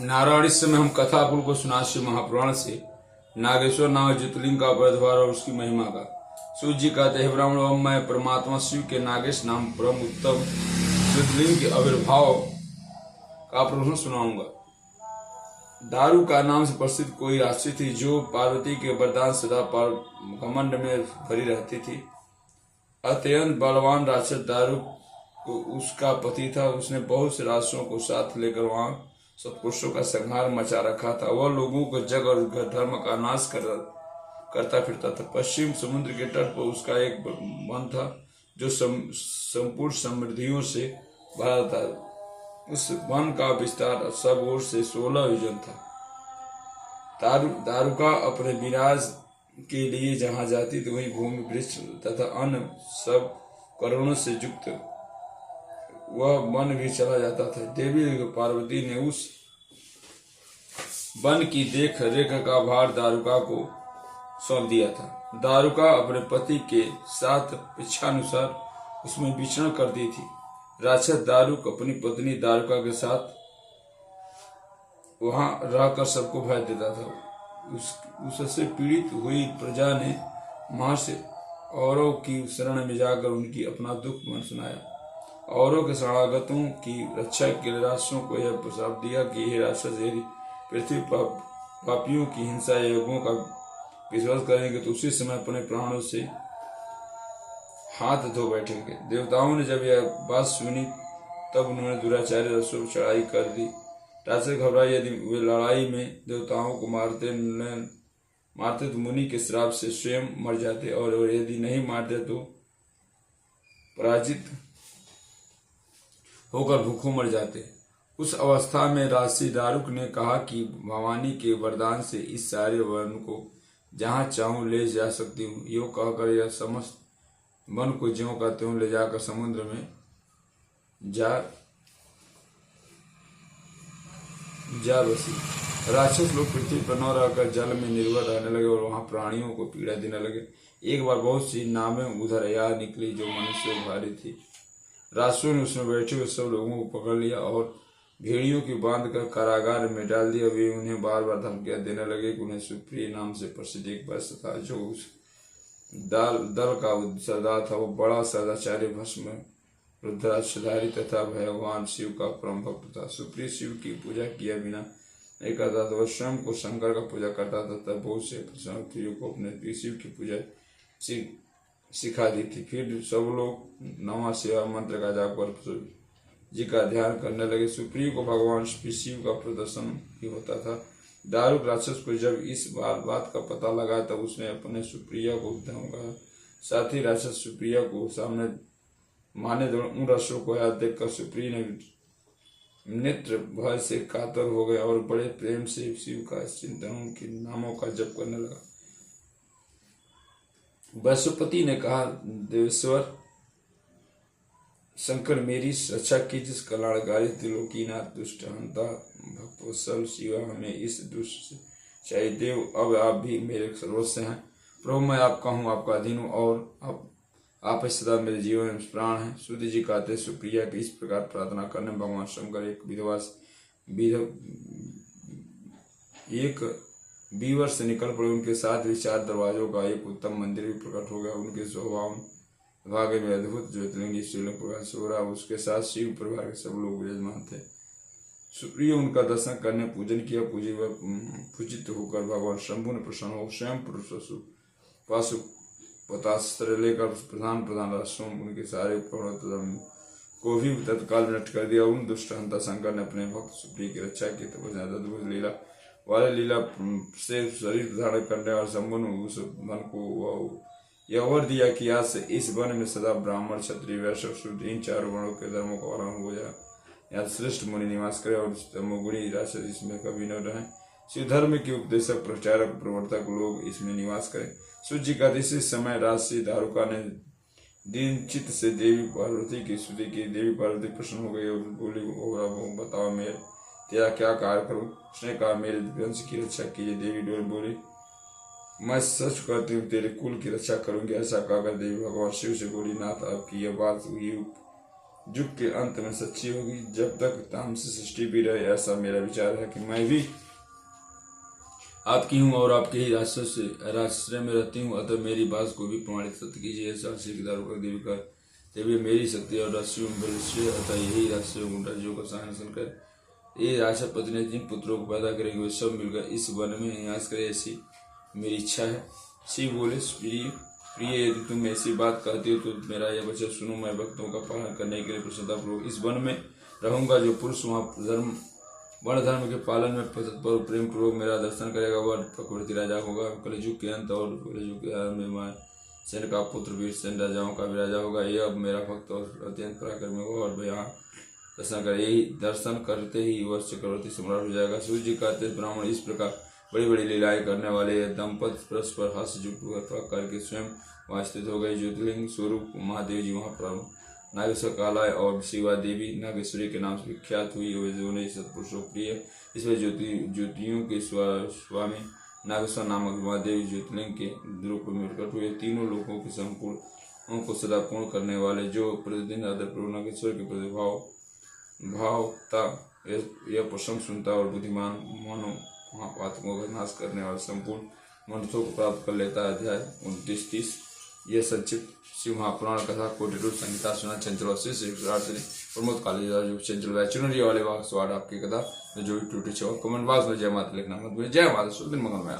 नारायण, इस समय हम कथा कुल को सुना शिव महापुराण से नागेश्वर नाग ज्योतिर्लिंग का परिद्वार और उसकी महिमा का। सूर्य जी कहते हैं, ब्राह्मण मैं परमात्मा शिव के नागेश नाम परम उत्तम ज्योतिर्लिंग के आविर्भाव का प्रश्न सुनाऊंगा। दारू का नाम से प्रसिद्ध कोई राशि थी जो पार्वती के वरदान सदा घमंड में भरी रहती थी। अत्यंत बलवान राक्षस दारू उसका पति था। उसने बहुत से राक्षसों को साथ लेकर वहां सत्पुरुषों का संहार मचा रखा था। वह लोगों को जग और धर्म का नाश करता फिरता था। पश्चिम समुद्र के तट पर उसका एक वन था जो संपूर्ण समृद्धियों से भरा था। उस वन का विस्तार सब ओर से 16 योजन था। दारुका अपने विराज के लिए जहां जाती थी वहीं भूमि वृक्ष तथा अन्य सब करोड़ों से युक्त वह वन भी चला जाता था। देवी पार्वती ने उस वन की देख रेख का भार दारुका को सौंप दिया था। दारुका अपने पति के साथ इच्छानुसार उसमें विचरण करती थी। राक्षस दारुक अपनी पत्नी दारुका के साथ वहां रहकर सबको भय देता था। उससे पीड़ित हुई प्रजा ने महर्षि औरों की शरण में जाकर उनकी अपना दुख मन सुनाया। औरों के शरणागतों की रक्षा के लिए राक्षसों को यह प्रस्ताव दिया कि हे राक्षस, यदि पृथ्वी पापियों की हिंसा या यज्ञों का विश्वास करेंगे तो उसी समय अपने प्राणों से हाथ धो बैठेंगे। देवताओं ने जब यह बात सुनी तब उन्होंने दुराचार्य राक्षसों पर चढ़ाई कर दी। राक्षस घबराए, यदि वे लड़ाई में देवताओं को मारते तो मुनि के श्राप से स्वयं मर जाते, और यदि नहीं मारते तो पराजित होकर भूखों मर जाते। उस अवस्था में राशि दारुक ने कहा कि भवानी के वरदान से इस सारे वन को जहां चाहूं ले जा सकती हूँ। यो कहकर यह समस्त वन को ज्यों का त्यों ले जाकर समुद्र में जा बसी। राक्षस लोग पृथ्वी पर न रहकर जल में निर्भर रहने लगे और वहां प्राणियों को पीड़ा देने लगे। एक बार बहुत सी नावें उधर या निकली जो मनुष्यों भारी थी। राक्षसों ने उसमें बैठे हुए सब लोगों को पकड़ लिया और भेड़ियों की बांध कर कारागार में डाल दिया। वे उन्हें बार बार धमकियां देने लगे कि उन्हें सुप्रिय नाम से प्रसिद्ध एक वैश्य था जो उस दल का सरदार था। वो बड़ा सदाचारी भस्म रुद्राक्षधारी तथा भगवान शिव का परम भक्त था। सुप्रिय शिव की पूजा किया बिना नहीं करता था। वह स्वयं को शंकर का पूजा करता था तथा बहुत से स्त्रियों को अपने शिव की पूजा सिखा दी थी। फिर सब लोग नमः शिवाय मंत्र का जाप कर जी का ध्यान करने लगे। सुप्रिय को भगवान शिव का प्रदर्शन भी होता था। दारुक राक्षस को जब इस बात का पता लगा तब उसने अपने सुप्रिया को धमकाया। साथ ही राक्षस सुप्रिया को सामने माने उन राक्षसों को याद देखकर सुप्रिय ने नेत्र भय से कातर हो गए और बड़े प्रेम से शिव का चिंतन के नामों का जप करने लगा। वैश्यपति ने कहा, देवेश्वर शंकर मेरी रक्षा की, जिस कल्याणकारी त्रिलोकीनाथ दुष्ट हंता भक्तवत्सल शिवा हमें इस दुष्ट से चाहिए। देव अब आप भी मेरे सर्वस्व हैं। प्रभु मैं आपका हूँ, आपका अधीन हूँ और आप सदा मेरे जीवन में प्राण हैं। सूर्य जी कहते सुप्रिया की इस प्रकार प्रार्थना करने भगवान शंकर एक बीवर से निकल पड़े। उनके साथ भी 4 दरवाजों का एक उत्तम मंदिर भी प्रकट हो गया। उनके स्वभाव भाग्य में अद्भुत ज्योतिर्लिंग शिवलिंग प्रकाश हो रहा। उसके साथ शिव परिवार के सब लोग विराजमान थे। सुप्रिय उनका दर्शन करने पूजन किया। पूजित होकर भगवान शंभु ने प्रसन्न हो स्वयं पाशुपतास्त्र लेकर प्रधान राष्ट्रों उनके सारे को भी तत्काल नष्ट कर दिया। उन दुष्ट हंता शंकर ने अपने भक्त सुप्रिय की रक्षा की तब अद्भुत लीला वाले लीला से शरीर धारण करने और शंभु ने उस मन को यह वर दिया कि आज से इस वन में सदा ब्राह्मण क्षत्रिय वैश्य शूद्र इन 4 वर्णों के धर्मों का पालन हो जाए। यहाँ श्रेष्ठ मुनि निवास करे और तमोगुणी राक्षस इसमें कभी न रहे। शिव धर्म के उपदेशक प्रचारक प्रवर्तक लोग इसमें निवास करें। सूर्य का इसी समय राशि दारुका ने दीन चित्त से देवी पार्वती की स्तुति की। देवी पार्वती प्रसन्न हो गई और बोली, बताओ मैं तेरा क्या कार्य करूं। उसने कहा, मेरे वंश की रक्षा कीजिए। देवी डोल बोली, मैं सच कहती हूँ तेरे कुल की रक्षा करूंगी। ऐसा कहकर देवी भगवान शिव से बोली, नाथ आपकी यह बात हुई युग के अंत में सच्ची होगी। जब तक तामस सृष्टि भी रहे, ऐसा मेरा विचार है कि मैं भी आपकी हूँ और आपके ही राष्ट्र में रहती हूँ। अतः मेरी बात को भी प्रमाणित सत्य कीजिए। देवी का देवी मेरी शक्ति और राष्ट्रियों में बलिष्ठ, अतः यही राष्ट्रियों राज्यों का शासन कर। ये राष्ट्रपति ने जिन पुत्रों को पैदा करेंगे वे सब मिलकर इस वन में निवास करें, ऐसी मेरी इच्छा है। शिव बोले, प्रिय यदि तुम ऐसी बात कहती हो तो मेरा यह वचन सुनो। मैं भक्तों का पालन करने के लिए प्रसन्नतापूर्वक इस वन में रहूंगा। जो पुरुष वहाँ वर्ण धर्म के पालन में तत्पर प्रेम पूर्वक मेरा दर्शन करेगा वह प्रकृति राजा होगा। कलयुग के अंत और कलयुग के आरंभ में मैं सेन का पुत्र वीर सेन राजाओं का भी राजा होगा। यह अब मेरा भक्त और अत्यंत पराक्रमी होगा और यहाँ दर्शन करे। यही दर्शन करते ही वह चक्रवर्ती सम्राट हो जाएगा। सूर्य जी का तेज ब्राह्मण इस प्रकार बड़ी बड़ी लीलाएं करने वाले दंपत परस्पर हंस जुट करके स्वयं वहाँ स्थित हो गए। ज्योतिर्लिंग स्वरूप महादेव जी वहाँ प्रारंभ नागेश्वर कालाय और शिवा देवी नागेश्वरी के नाम से विख्यात हुई। वे दोनों सत्पुरुषों प्रिय। इसमें ज्योतियों के स्वामी नागेश्वर नामक महादेव ज्योतिर्लिंग के रूप में प्रकट हुए। तीनों लोगों के संपूर्ण को सदा पूर्ण करने वाले, जो प्रतिदिन आदरपूर्वक नागेश्वर के भावता यह प्रसंग सुनता और बुद्धिमान मानव महापातकों का नाश करने वाले संपूर्ण मनुष्यों को प्राप्त कर लेता है। अध्याय 29-30। यह संक्षिप्त शिव महापुराण कथा कोटिरूप संहिता सुना चंचल प्रमोद काली चंचल वैचुनरी वाले स्वाड आपकी कथा जो भी टूटे कमेंट बॉक्स में जय माता लिखना मत भूलिए। जय माता, शुभ दिन मंगलमय।